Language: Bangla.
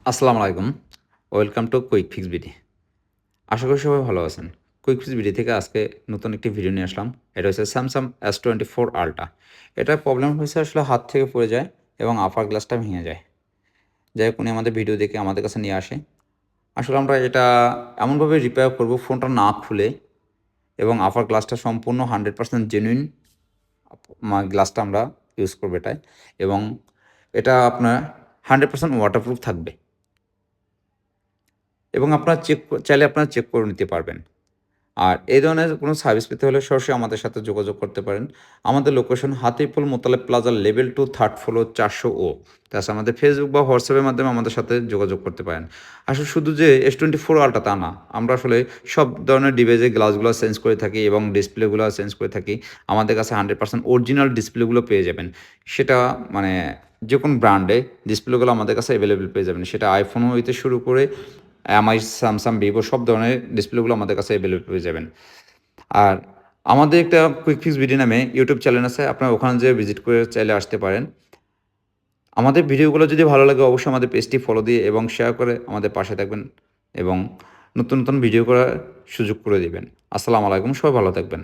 আসসালামু আলাইকুম। Welcome to Quick Fix BD. আশা করি সবাই ভালো আছেন। কুইক ফিক্স বিডি থেকে আজকে নতুন একটি ভিডিও নিয়ে আসলাম। এটা হচ্ছে Samsung S24 Ultra। এটার প্রবলেম হয়েছে আসলে হাত থেকে পড়ে যায় এবং আপার গ্লাসটা ভেঙে যায়। যাই হোক উনি আমাদের ভিডিও দেখে আমাদের কাছে নিয়ে আসে। আসলে আমরা এটা এমনভাবে রিপেয়ার করব ফোনটা না খুলে এবং আপার গ্লাসটা সম্পূর্ণ 100% জেনুইন গ্লাসটা আমরা ইউজ করব এটায় এবং এটা আপনার 100% ওয়াটারপ্রুফ থাকবে। এবং আপনারা চাইলে আপনারা চেক করে নিতে পারবেন। আর এই ধরনের কোনো সার্ভিস পেতে হলে সরাসরি আমাদের সাথে যোগাযোগ করতে পারেন। আমাদের location Hatirpool Motaleb plaza level 2 third floor 400 ও। তাছাড়া আমাদের ফেসবুক বা হোয়াটসঅ্যাপের মাধ্যমে আমাদের সাথে যোগাযোগ করতে পারেন। আসলে শুধু যে S24 আল্ট্রা তা না। আমরা আসলে সব ধরনের ডিভাইসের গ্লাসগুলো চেঞ্জ করে থাকি এবং ডিসপ্লেগুলো চেঞ্জ করে থাকি। আমাদের কাছে 100% অরিজিনাল ডিসপ্লেগুলো পেয়ে যাবেন। সেটা মানে যেকোনো ব্র্যান্ডে ডিসপ্লেগুলো আমাদের কাছে এভেলেবল পেয়ে যাবেন। সেটা iPhone হইতে শুরু করে MI, Samsung, Vivo সব ধরনের ডিসপ্লেগুলো আমাদের কাছে এভেলেবল পেয়ে যাবেন। আর আমাদের একটা কুইক ফিক্স বিডি নামে ইউটিউব চ্যানেল আছে। আপনারা ওখানে যেয়ে ভিজিট করে চাইলে আসতে পারেন। আমাদের ভিডিওগুলো যদি ভালো লাগে অবশ্যই আমাদের পেজটি ফলো দিয়ে এবং শেয়ার করে আমাদের পাশে থাকবেন এবং নতুন ভিডিও করার সুযোগ করে দিবেন। আসসালামু আলাইকুম। সবাই ভালো থাকবেন।